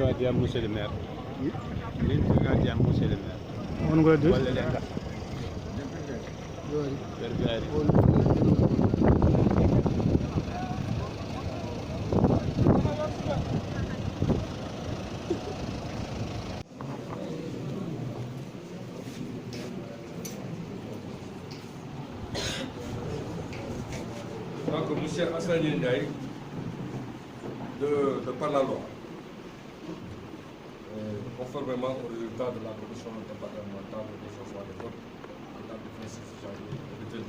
gadiya monsieur le maire min gadiya monsieur le maire on gadi walla lenga berberi Donc, M. Hassan Ndiaye, de par la loi, conformément aux résultats de la commission départementale de recensement des votes en date du 26 janvier 2022,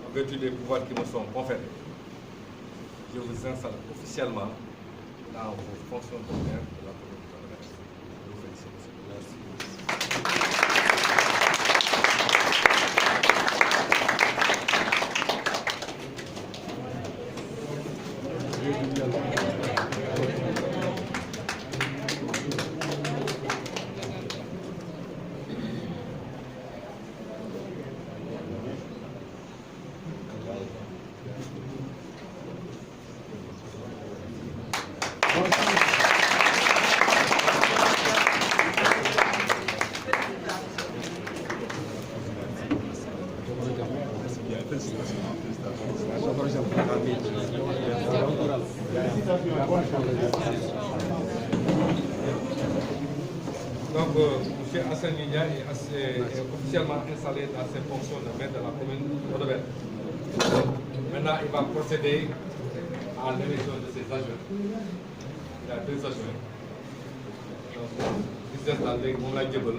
en vertu des pouvoirs qui me sont conférés, je vous installe officiellement dans vos fonctions de maire de la commune de Wodobere. Je vous félicite. Merci. Donc, M. Hassan Ndiaye est officiellement installé dans ses fonctions de maire de la commune de Wodobere. Maintenant, il va procéder à l'élection de ses adjoints. Il y a 2 adjoints. Donc, il s'installe, on l'a dit, pour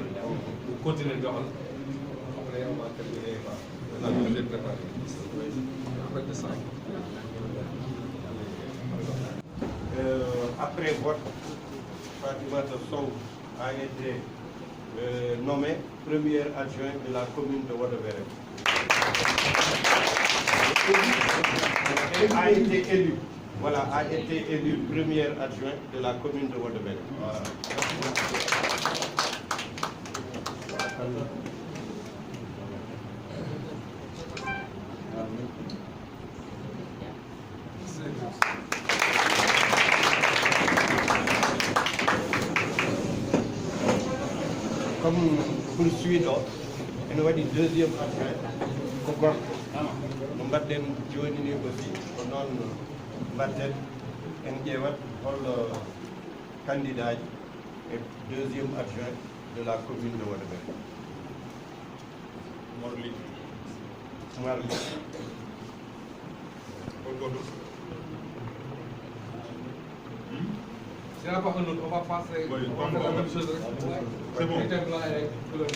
continuer de faire. Après, on va terminer par la deuxième préparation. Après ça. Après vote, Fatimata Sow a été nommé premier adjoint de la commune de Wodobere. Et a été élu. Voilà, a été élu premier adjoint de la commune de Wodobere. Voilà. Comme poursuido, on va dire deuxième adjoint, Kokor, nous battons Johnny aussi, on a battu le candidat et deuxième adjoint de la commune de Wodobere. Morli. C'est pas un autre, on va passer. Oui, on va faire la même chose. C'est bon. Était blanc avec couleur.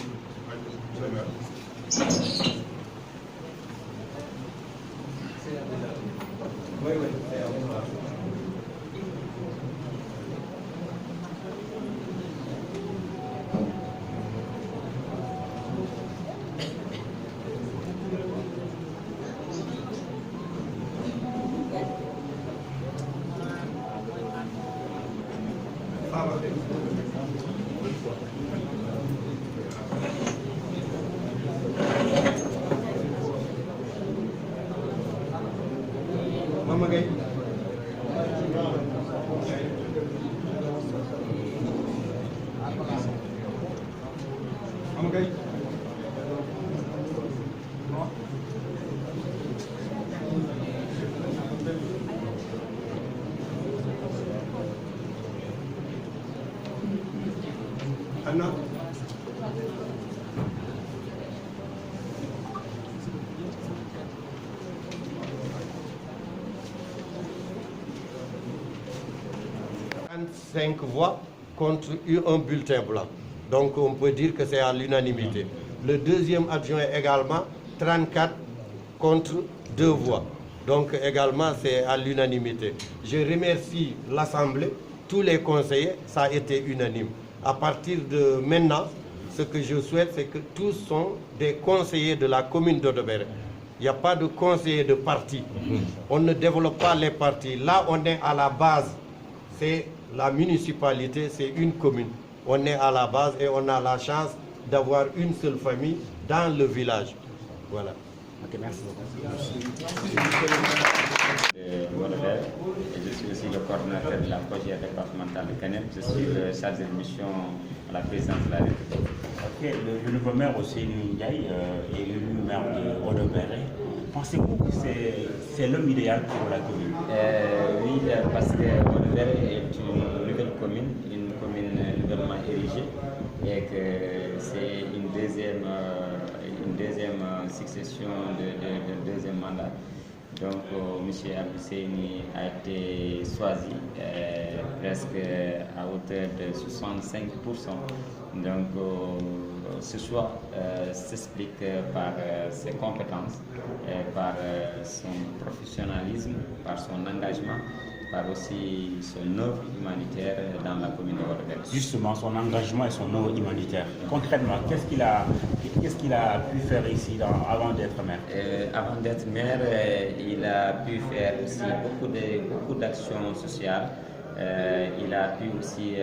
Oui, oui. Mama Gueye. Mama Gueye. Anna. Cinq voix contre un bulletin blanc. Donc on peut dire que c'est à l'unanimité. Le deuxième adjoint également, 34 contre 2 voix. Donc également c'est à l'unanimité. Je remercie l'Assemblée, tous les conseillers, ça a été unanime. À partir de maintenant, ce que je souhaite, c'est que tous sont des conseillers de la commune de Wodobere. Il n'y a pas de conseillers de parti. On ne développe pas les partis. Là, on est à la base. C'est la municipalité, c'est une commune. On est à la base et on a la chance d'avoir une seule famille dans le village. Voilà. Ok, merci beaucoup. Je suis aussi le coordinateur de la projet départementale de Canel. Je suis le chargé de mission à la présidence de la République. Ok, le nouveau maire aussi, Ndiaye, est élu maire de Odobéré. Pensez-vous que c'est l'homme idéal pour la commune? Oui, parce que Odobéré est une nouvelle commune nouvellement érigée et que c'est une deuxième succession de deuxième mandat. Donc, M. Abousseni a été choisi presque à hauteur de 65%. Donc, ce choix s'explique par ses compétences, par son professionnalisme, par son engagement, par aussi son œuvre humanitaire dans la commune de Odobéré. Justement, son engagement et son œuvre humanitaire. Concrètement, qu'est-ce qu'il a pu faire ici avant d'être maire? Avant d'être maire, il a pu faire aussi beaucoup d'actions sociales. Il a pu aussi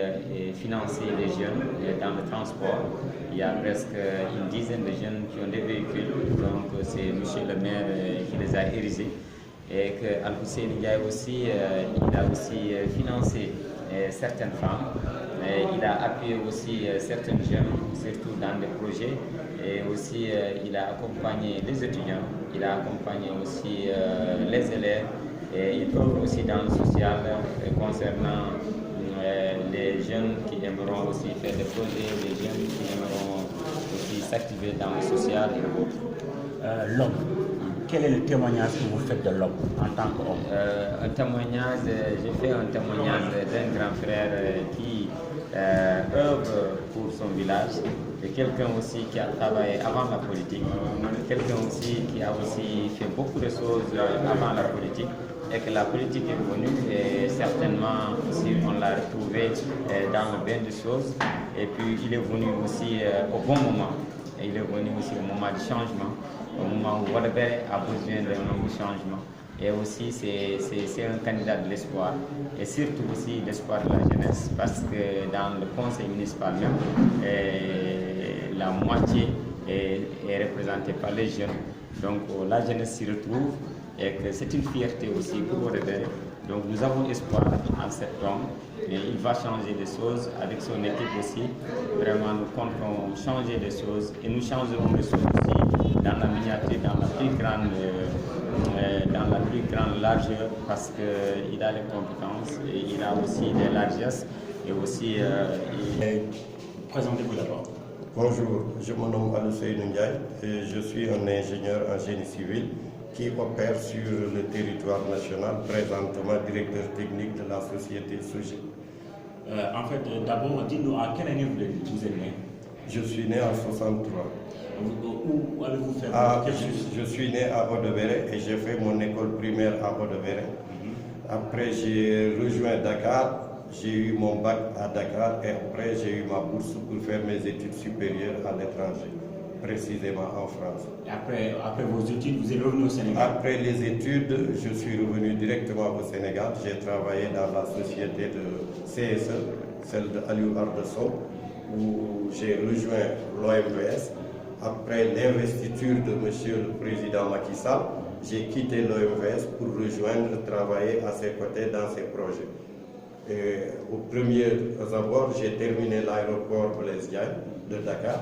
financer les jeunes dans le transport. Il y a presque une dizaine de jeunes qui ont des véhicules. Donc c'est monsieur le maire qui les a érigés. Et que Al-Hussein Ndiaye aussi, il a aussi financé certaines femmes. Il a appuyé aussi certains jeunes, surtout dans des projets. Et aussi, il a accompagné les étudiants. Il a accompagné aussi les élèves. Et il œuvre aussi dans le social concernant les jeunes qui aimeront aussi faire des projets, les jeunes qui aimeront aussi s'activer dans le social et autres. L'homme. Quel est le témoignage que vous faites de l'homme en tant qu'homme? Un témoignage, j'ai fait un témoignage d'un grand frère qui œuvre pour son village, et quelqu'un aussi qui a travaillé avant la politique, quelqu'un aussi qui a aussi fait beaucoup de choses avant la politique, et que la politique est venue et certainement aussi on l'a retrouvé dans le bien des choses, et puis il est venu aussi au bon moment, et il est venu aussi au moment du changement, au moment où Odobéré a besoin d'un changement. Et aussi, c'est un candidat de l'espoir, et surtout aussi l'espoir de la jeunesse, parce que dans le conseil municipal même, la moitié est représentée par les jeunes. Donc la jeunesse s'y retrouve, et que c'est une fierté aussi pour Odobéré. Donc nous avons espoir en cet homme, et il va changer des choses avec son équipe aussi. Vraiment, nous comptons changer des choses, et nous changerons des choses aussi dans la miniature, dans la plus grande largeur, parce qu'il a les compétences, et il a aussi des largesses, et aussi... Présentez-vous d'abord. Bonjour, je me nomme Al-Hussein Ndiaye et je suis un ingénieur en génie civil qui opère sur le territoire national, présentement directeur technique de la société SOGI. En fait, d'abord, dites-nous à quelle année vous êtes né? Je suis né en 63. Où avez-vous fait je suis né à Odobéré et j'ai fait mon école primaire à Odobéré. Après, j'ai rejoint Dakar, j'ai eu mon bac à Dakar, et après, j'ai eu ma bourse pour faire mes études supérieures à l'étranger, précisément en France. Et après vos études, vous êtes revenu au Sénégal? Après les études, je suis revenu directement au Sénégal. J'ai travaillé dans la société de CSE, celle de Aliou Ardesso, où j'ai rejoint l'OMVS. Après l'investiture de M. le Président Macky Sall, j'ai quitté l'OMVS pour travailler à ses côtés dans ses projets. Et au premier abord, j'ai terminé l'aéroport Blaise Diagne de Dakar.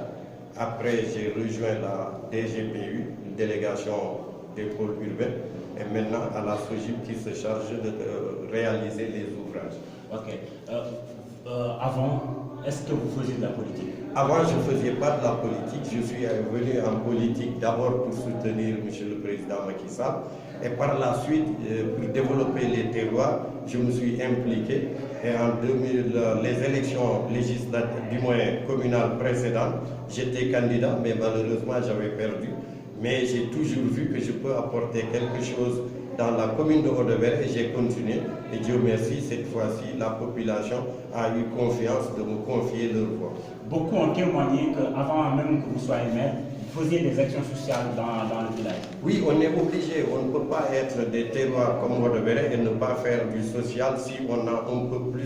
Après, j'ai rejoint la DGPU, une délégation des pôles urbains, et maintenant à la SOGIP qui se charge de réaliser les ouvrages. Ok. Avant, est-ce que vous faisiez de la politique? Avant, je ne faisais pas de la politique. Je suis venu en politique d'abord pour soutenir M. le Président Macky Sall. Et par la suite, pour développer les terroirs, je me suis impliqué. Et en 2000, les élections législatives, du moins communales précédentes, j'étais candidat, mais malheureusement, j'avais perdu. Mais j'ai toujours vu que je peux apporter quelque chose dans la commune de Odobéré, et j'ai continué. Et Dieu merci, cette fois-ci, la population a eu confiance de me confier leur voix. Beaucoup ont témoigné qu'avant même que vous soyez maire, vous faisiez des actions sociales dans le village. Oui, on est obligé. On ne peut pas être des terroirs comme Odobéré et ne pas faire du social si on a un peu plus